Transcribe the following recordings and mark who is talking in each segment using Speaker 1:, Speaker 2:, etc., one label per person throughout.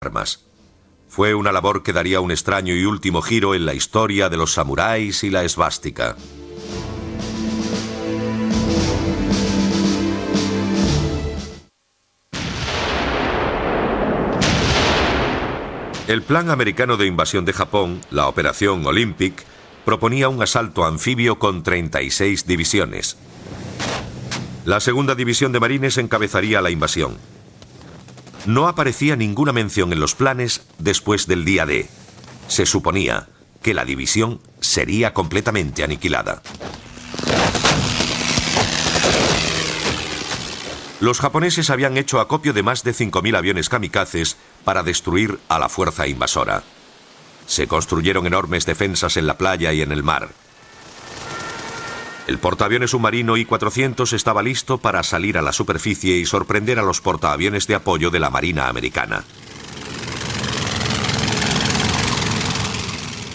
Speaker 1: armas. Fue una labor que daría un extraño y último giro en la historia de los samuráis y la esvástica. El plan americano de invasión de Japón, la Operación Olympic, proponía un asalto anfibio con 36 divisiones. La segunda división de marines encabezaría la invasión. No aparecía ninguna mención en los planes después del día D. Se suponía que la división sería completamente aniquilada. Los japoneses habían hecho acopio de más de 5.000 aviones kamikazes para destruir a la fuerza invasora. Se construyeron enormes defensas en la playa y en el mar. El portaaviones submarino I-400 estaba listo para salir a la superficie y sorprender a los portaaviones de apoyo de la Marina americana.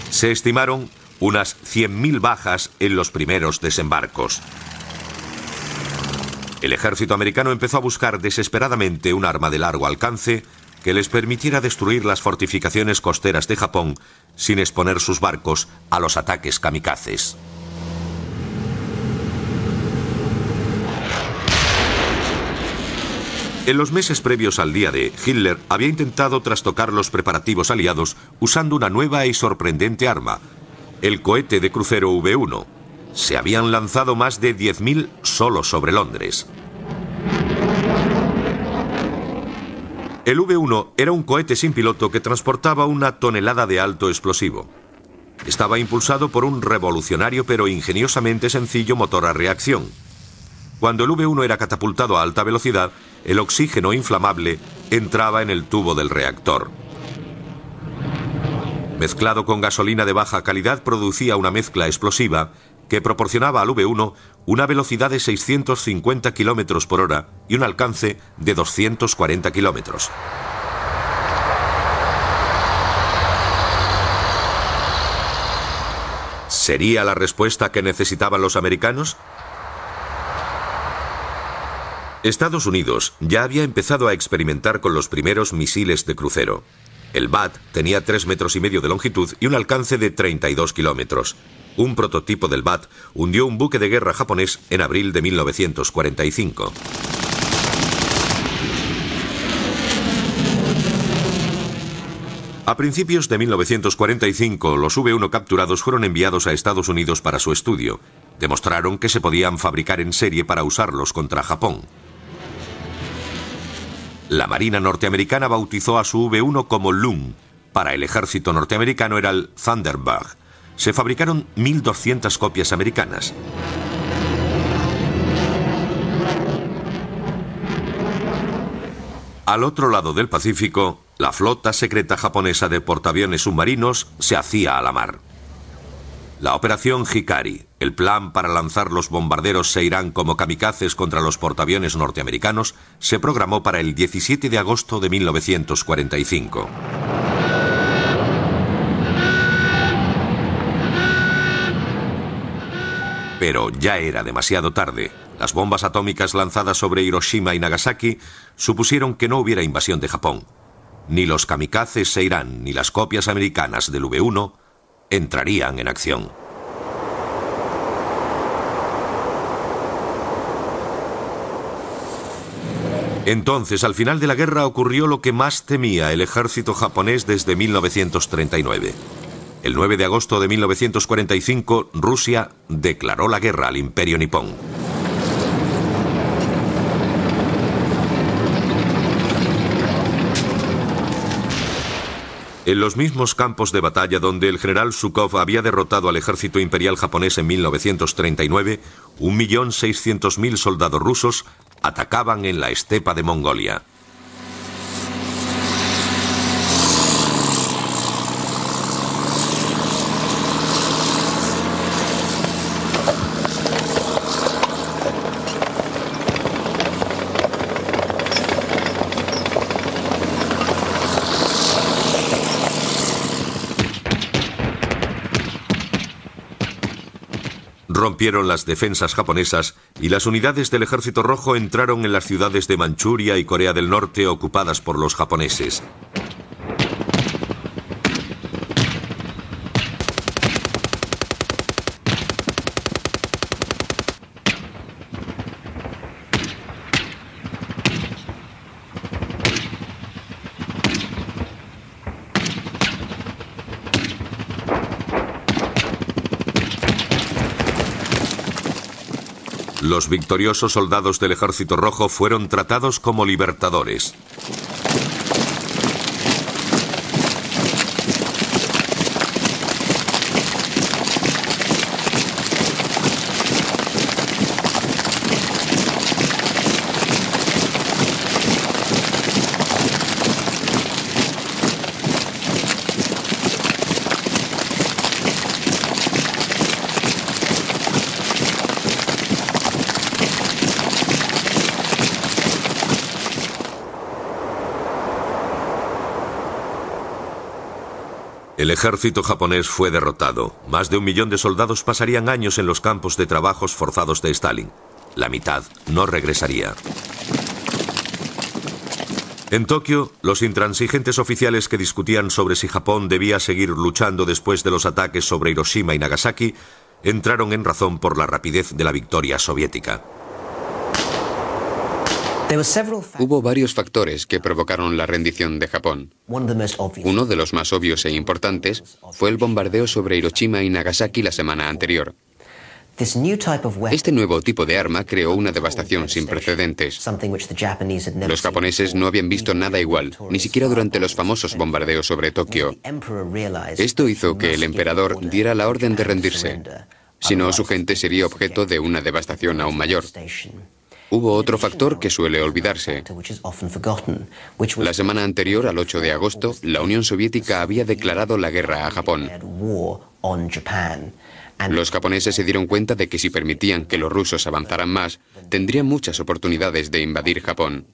Speaker 1: Se estimaron unas 100.000 bajas en los primeros desembarcos. El ejército americano empezó a buscar desesperadamente un arma de largo alcance que les permitiera destruir las fortificaciones costeras de Japón sin exponer sus barcos a los ataques kamikazes. En los meses previos al día D, Hitler había intentado trastocar los preparativos aliados usando una nueva y sorprendente arma, el cohete de crucero V-1. Se habían lanzado más de 10.000 solo sobre Londres. El V-1 era un cohete sin piloto que transportaba 1 tonelada de alto explosivo. Estaba impulsado por un revolucionario pero ingeniosamente sencillo motor a reacción. Cuando el V-1 era catapultado a alta velocidad, el oxígeno inflamable entraba en el tubo del reactor. Mezclado con gasolina de baja calidad, producía una mezcla explosiva que proporcionaba al V-1 una velocidad de 650 km por hora y un alcance de 240 km. ¿Sería la respuesta que necesitaban los americanos? Estados Unidos ya había empezado a experimentar con los primeros misiles de crucero. El BAT tenía 3,5 metros de longitud y un alcance de 32 kilómetros. Un prototipo del BAT hundió un buque de guerra japonés en abril de 1945. A principios de 1945, los V-1 capturados fueron enviados a Estados Unidos para su estudio. Demostraron que se podían fabricar en serie para usarlos contra Japón. La Marina norteamericana bautizó a su V-1 como Loon. Para el ejército norteamericano era el Thunderbird. Se fabricaron 1.200 copias americanas. Al otro lado del Pacífico, la flota secreta japonesa de portaaviones submarinos se hacía a la mar. La Operación Hikari, el plan para lanzar los bombarderos Seiran como kamikazes contra los portaaviones norteamericanos, se programó para el 17 de agosto de 1945. Pero ya era demasiado tarde. Las bombas atómicas lanzadas sobre Hiroshima y Nagasaki supusieron que no hubiera invasión de Japón. Ni los kamikazes Seiran ni las copias americanas del V-1 entrarían en acción. Entonces, al final de la guerra, ocurrió lo que más temía el ejército japonés desde 1939. El 9 de agosto de 1945, Rusia declaró la guerra al Imperio nipón. En los mismos campos de batalla donde el general Zhukov había derrotado al ejército imperial japonés en 1939, 1.600.000 soldados rusos atacaban en la estepa de Mongolia. Rompieron las defensas japonesas y las unidades del Ejército Rojo entraron en las ciudades de Manchuria y Corea del Norte ocupadas por los japoneses. Los victoriosos soldados del Ejército Rojo fueron tratados como libertadores. El ejército japonés fue derrotado. Más de 1 millón de soldados pasarían años en los campos de trabajos forzados de Stalin. La mitad no regresaría. En Tokio, los intransigentes oficiales que discutían sobre si Japón debía seguir luchando después de los ataques sobre Hiroshima y Nagasaki entraron en razón por la rapidez de la victoria soviética.
Speaker 2: Hubo varios factores que provocaron la rendición de Japón. Uno de los más obvios e importantes fue el bombardeo sobre Hiroshima y Nagasaki la semana anterior. Este nuevo tipo de arma creó una devastación sin precedentes. Los japoneses no habían visto nada igual, ni siquiera durante los famosos bombardeos sobre Tokio. Esto hizo que el emperador diera la orden de rendirse. Si no, su gente sería objeto de una devastación aún mayor. Hubo otro factor que suele olvidarse. La semana anterior, al 8 de agosto, la Unión Soviética había declarado la guerra a Japón. Los japoneses se dieron cuenta de que si permitían que los rusos avanzaran más, tendrían muchas oportunidades de invadir Japón.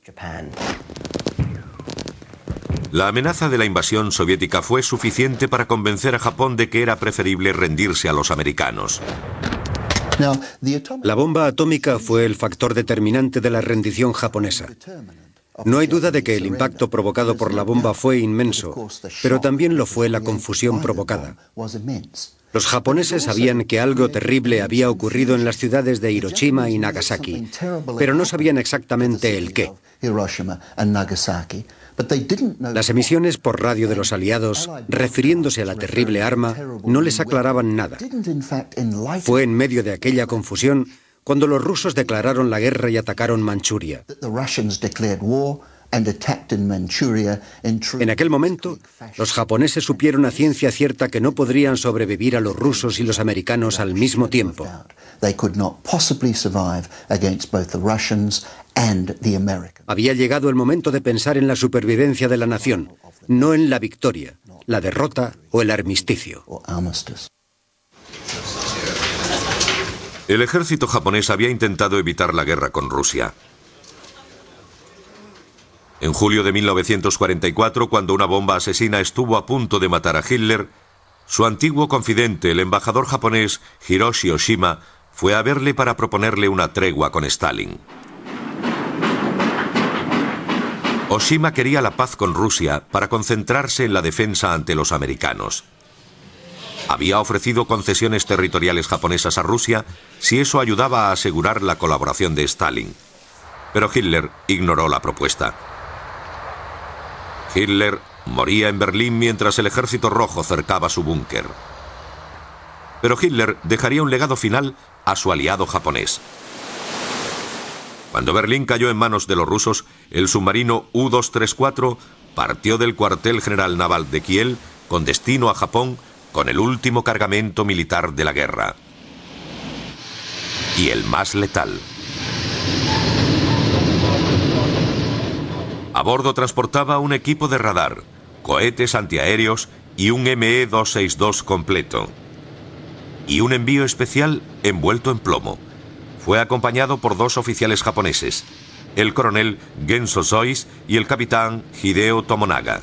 Speaker 1: La amenaza de la invasión soviética fue suficiente para convencer a Japón de que era preferible rendirse a los americanos.
Speaker 3: La bomba atómica fue el factor determinante de la rendición japonesa. No hay duda de que el impacto provocado por la bomba fue inmenso, pero también lo fue la confusión provocada. Los japoneses sabían que algo terrible había ocurrido en las ciudades de Hiroshima y Nagasaki, pero no sabían exactamente el qué. Las emisiones por radio de los aliados, refiriéndose a la terrible arma, no les aclaraban nada. Fue en medio de aquella confusión cuando los rusos declararon la guerra y atacaron Manchuria. En aquel momento, los japoneses supieron a ciencia cierta que no podrían sobrevivir a los rusos y los americanos al mismo tiempo. Había llegado el momento de pensar en la supervivencia de la nación, no en la victoria, la derrota o el armisticio.
Speaker 1: El ejército japonés había intentado evitar la guerra con Rusia. En julio de 1944, cuando una bomba asesina estuvo a punto de matar a Hitler, su antiguo confidente, el embajador japonés Hiroshi Oshima, fue a verle para proponerle una tregua con Stalin. Oshima quería la paz con Rusia para concentrarse en la defensa ante los americanos. Había ofrecido concesiones territoriales japonesas a Rusia si eso ayudaba a asegurar la colaboración de Stalin. Pero Hitler ignoró la propuesta. Hitler moría en Berlín mientras el Ejército Rojo cercaba su búnker. Pero Hitler dejaría un legado final a su aliado japonés. Cuando Berlín cayó en manos de los rusos, el submarino U-234 partió del cuartel general naval de Kiel con destino a Japón con el último cargamento militar de la guerra. Y el más letal. A bordo transportaba un equipo de radar, cohetes antiaéreos y un ME-262 completo. Y un envío especial envuelto en plomo. Fue acompañado por 2 oficiales japoneses, el coronel Genso Sois y el capitán Hideo Tomonaga.